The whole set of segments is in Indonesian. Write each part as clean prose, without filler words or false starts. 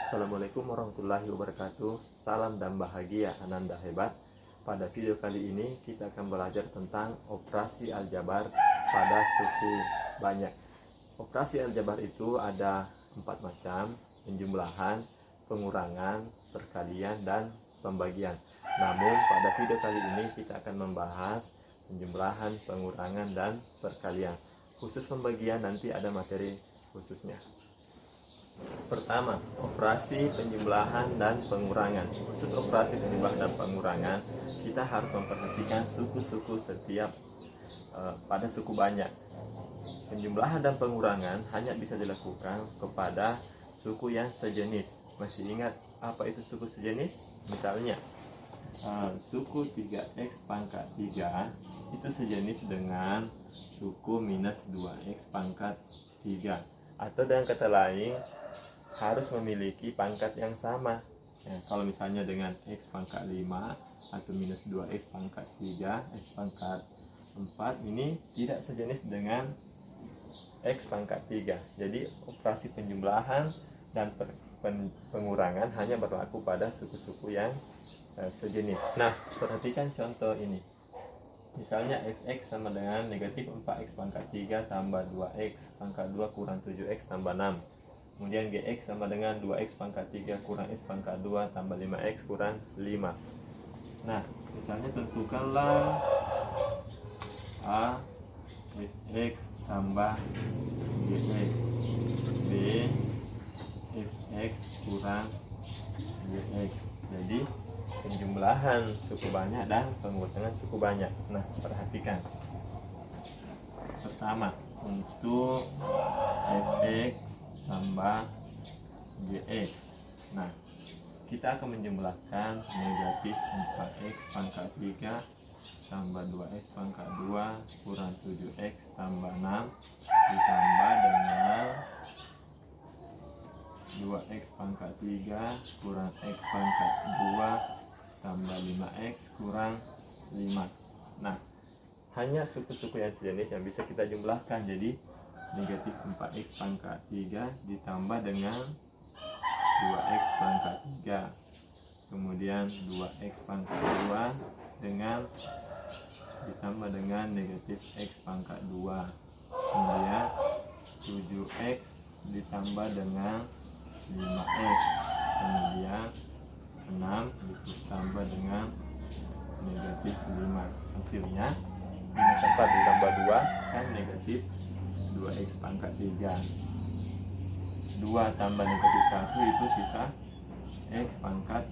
Assalamualaikum warahmatullahi wabarakatuh. Salam dan bahagia Ananda hebat. Pada video kali ini kita akan belajar tentang operasi aljabar pada suku banyak. Operasi aljabar itu ada 4 macam: penjumlahan, pengurangan, perkalian, dan pembagian. Namun pada video kali ini kita akan membahas penjumlahan, pengurangan, dan perkalian. Khusus pembagian nanti ada materi khususnya. Pertama, operasi penjumlahan dan pengurangan. Khusus operasi penjumlahan dan pengurangan, kita harus memperhatikan suku-suku setiap pada suku banyak. Penjumlahan dan pengurangan hanya bisa dilakukan kepada suku yang sejenis. Masih ingat apa itu suku sejenis? Misalnya, suku 3x pangkat 3 itu sejenis dengan suku minus 2x pangkat 3. Atau dengan kata lain, harus memiliki pangkat yang sama. Kalau misalnya dengan x pangkat 5 atau minus 2x pangkat 3, x pangkat 4 ini tidak sejenis dengan x pangkat 3. Jadi operasi penjumlahan dan pengurangan hanya berlaku pada suku-suku yang sejenis. Nah, perhatikan contoh ini. Misalnya fx sama dengan negatif 4x pangkat 3 tambah 2x pangkat 2 kurang 7x tambah 6. Kemudian gx sama dengan 2x pangkat 3 kurang x pangkat 2 tambah 5x kurang 5. Nah, misalnya tentukanlah a fx tambah gx, b fx kurang gx. Jadi penjumlahan suku banyak dan pengurangan suku banyak. Nah, perhatikan. Pertama, untuk fx tambah gx. Nah, kita akan menjumlahkan negatif 4x pangkat 3 tambah 2x pangkat 2 kurang 7x tambah 6 ditambah dengan 2x pangkat 3 kurang x pangkat 2 tambah 5x kurang 5. Nah, hanya suku-suku yang sejenis yang bisa kita jumlahkan. Jadi negatif 4x pangkat 3 ditambah dengan 2x pangkat 3, kemudian 2x pangkat 2 dengan ditambah dengan negatif x pangkat 2, kemudian 7x ditambah dengan 5x, kemudian 6 ditambah dengan negatif 5. Hasilnya minus 4 ditambah 2 kan negatif 2x pangkat 3. 2 tambah negatif 1 itu sisa x pangkat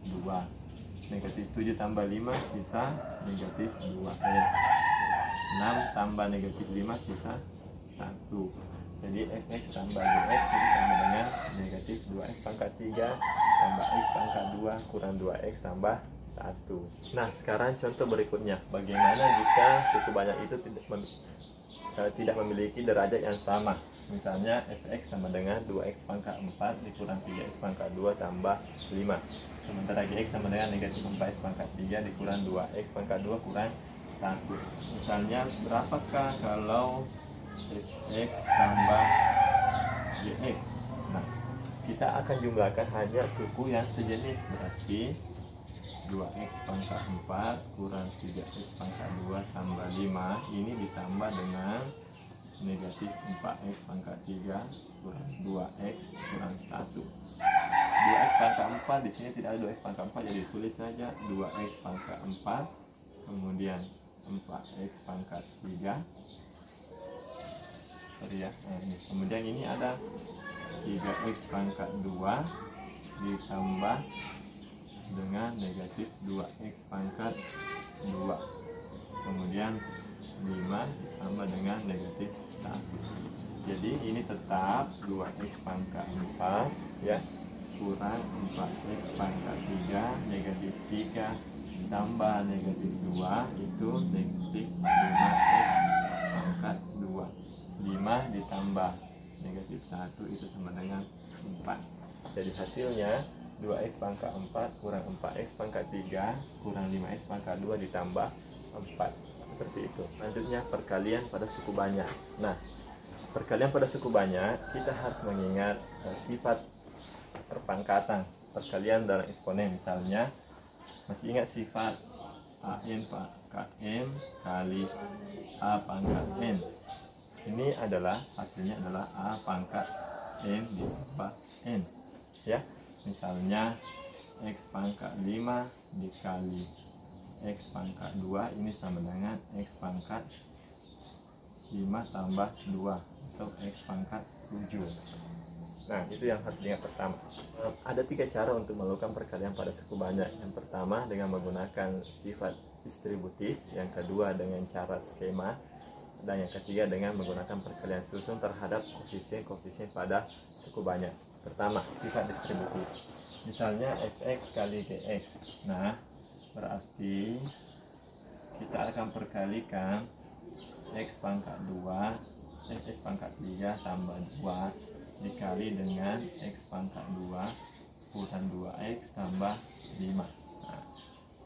2. Negatif 7 tambah 5 sisa negatif 2x. 6 tambah negatif 5 sisa 1. Jadi fx tambah gx itu sama dengan negatif 2x pangkat 3 tambah x pangkat 2 kurang 2x tambah 1. Nah, sekarang contoh berikutnya. Bagaimana jika suku banyak itu tidak memiliki derajat yang sama? Misalnya fx sama dengan 2x pangkat 4 dikurang 3x pangkat 2 tambah 5. Sementara gx sama dengan negatif 4x pangkat 3 dikurang 2x pangkat 2 kurang 1. Misalnya, berapakah kalau fx tambah gx? Nah, kita akan jumlahkan hanya suku yang sejenis. Berarti 2x pangkat 4 kurang 3x pangkat 2 tambah 5 ini ditambah dengan negatif 4x pangkat 3 kurang 2x kurang 1. 2x pangkat 4 di sini tidak ada 2x pangkat 4, jadi tulis saja 2x pangkat 4 kemudian 4x pangkat 3. Kemudian ini ada 3x pangkat 2 ditambah dengan negatif 2x pangkat 2, kemudian 5 ditambah dengan negatif 1. Jadi ini tetap 2x pangkat 4 ya kurang 4x pangkat 3 negatif 3 tambah negatif 2 itu negatif 5x pangkat 2. 5 ditambah negatif 1 itu sama dengan 4. Jadi hasilnya 2x pangkat 4 kurang 4x pangkat 3 kurang 5x pangkat 2 ditambah 4 seperti itu. Lanjutnya perkalian pada suku banyak. Nah, perkalian pada suku banyak kita harus mengingat sifat perpangkatan perkalian dalam eksponen. Misalnya masih ingat sifat AN pangkat M kali A pangkat N. Ini adalah hasilnya adalah A pangkat M ditambah N, ya. Misalnya X pangkat 5 dikali X pangkat 2 ini sama dengan X pangkat 5 tambah 2 atau X pangkat 7. Nah, itu yang harus diingat pertama. Ada 3 cara untuk melakukan perkalian pada suku banyak. Yang pertama dengan menggunakan sifat distributif, yang kedua dengan cara skema, dan yang ketiga dengan menggunakan perkalian susun terhadap koefisien-koefisien pada suku banyak. Pertama, sifat distributif. Misalnya fx kali gx. Nah, berarti kita akan perkalikan x pangkat 2 x pangkat 3 tambah 2 dikali dengan x pangkat 2 kurang 2x tambah 5. Nah,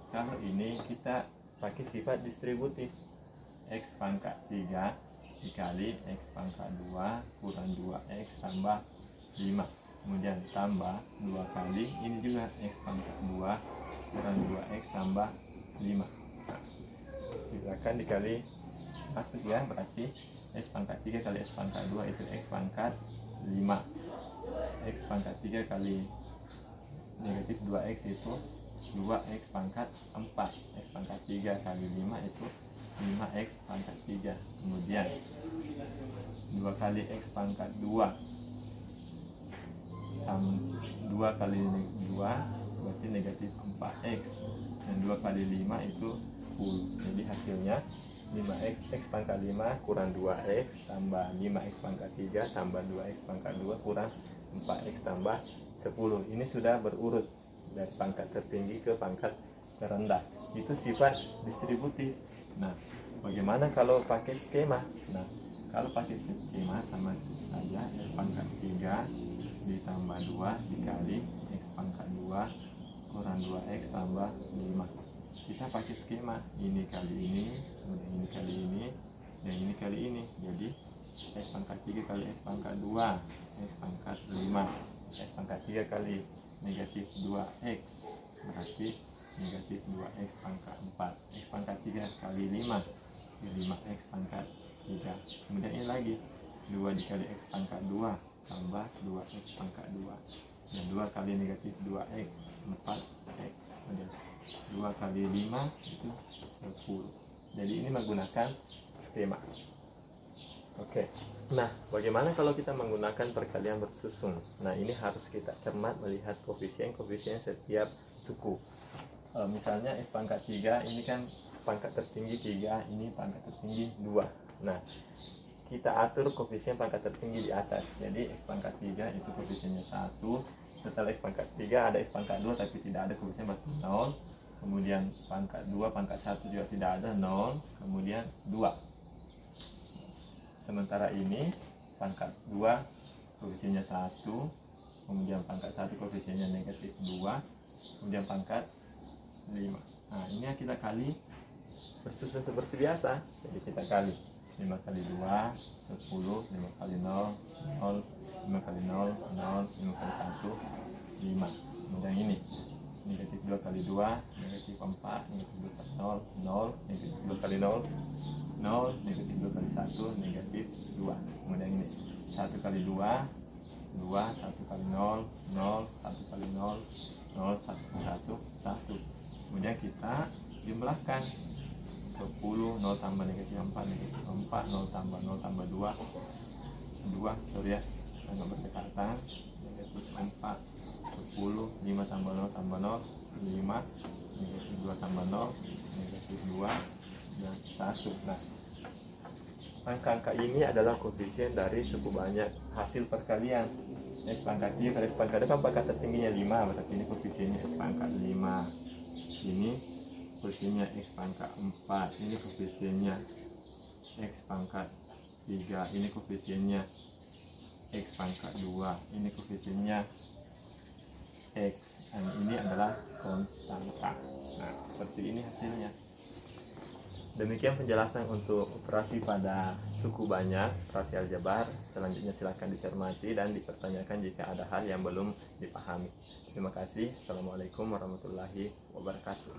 kalau ini kita pakai sifat distributif, x pangkat 3 dikali x pangkat 2 kurang 2x tambah 5, kemudian tambah 2 kali ini juga x pangkat 2 kurang 2x tambah 5. Nah, silakan dikali masuk ya, berarti x pangkat 3 kali x pangkat 2 itu x pangkat 5, x pangkat 3 kali negatif 2x itu 2x pangkat 4, x pangkat 3 kali 5 itu 5x pangkat 3, kemudian 2 kali x pangkat 2 kali 2 berarti negatif 4x, dan 2 kali 5 itu 10. Jadi hasilnya 5x x pangkat 5 kurang 2x tambah 5x pangkat 3 tambah 2x pangkat 2 kurang 4x tambah 10. Ini sudah berurut dari pangkat tertinggi ke pangkat terendah. Itu sifat distributif. Nah, bagaimana kalau pakai skema? Nah, kalau pakai skema sama saja, x pangkat 3 ditambah 2 dikali x pangkat 2 kurang 2x tambah 5. Kita pakai skema, ini kali ini, kemudian ini kali ini, dan ini kali ini. Jadi x pangkat 3 kali x pangkat 2 x pangkat 5, x pangkat 3 kali negatif 2x berarti negatif 2x pangkat 4, x pangkat 3 kali 5 5x pangkat 3, kemudian ini lagi 2 dikali x pangkat 2 tambah 2x pangkat 2, dan 2 kali negatif 2x 4x, kemudian 2 kali 5 itu 10. Jadi ini menggunakan skema. Oke. Nah, bagaimana kalau kita menggunakan perkalian bersusun? Nah, ini harus kita cermat melihat koefisien-koefisien setiap suku. Misalnya x pangkat 3 ini kan pangkat tertinggi 3, ini pangkat tertinggi 2. Nah, kita atur koefisien pangkat tertinggi di atas. Jadi x pangkat 3 itu koefisiennya 1. Setelah x pangkat 3 ada x pangkat 2 tapi tidak ada koefisien berarti 0. Kemudian pangkat 2, pangkat 1 juga tidak ada, 0. Kemudian 2. Sementara ini pangkat 2 koefisiennya 1. Kemudian pangkat 1 koefisiennya negatif 2. Kemudian pangkat 5. Nah, ini yang kita kali bersusun seperti biasa. Jadi kita kali 5 kali 2 10, 5 kali 0 0, 5 kali 0 0, 5 kali 1 5. Kemudian ini negatif 2 kali 2 negatif 4, negatif 2 kali 0 0, negatif 2 kali 0 0, negatif 2 kali 1 negatif 2. Kemudian ini 1 kali 2 2, 1 kali 0 0, 1 kali 0 0, 1 kali 1 1. Kemudian kita jumlahkan 10, 0 tambah negatif 4 negatif 4, 0 tambah 0 tambah 2 2, sorry ya, agak berdekatan, negatif 4 10, 5 tambah 0 tambah 0 5, negatif 2 tambah 0 negatif 2 dan 1. Nah, angka-angka ini adalah koefisien dari suku banyak hasil perkalian. X pangkat 3 kali x pangkat 2 kan pangkat tertingginya 5, berarti ini koefisiennya x pangkat 5. Ini koefisiennya x pangkat 4, ini koefisiennya x pangkat 3, ini koefisiennya x pangkat 2, ini koefisiennya x, dan ini adalah konstanta. Nah, seperti ini hasilnya. Demikian penjelasan untuk operasi pada suku banyak, operasi aljabar. Selanjutnya silakan dicermati dan dipertanyakan jika ada hal yang belum dipahami. Terima kasih. Assalamualaikum warahmatullahi wabarakatuh.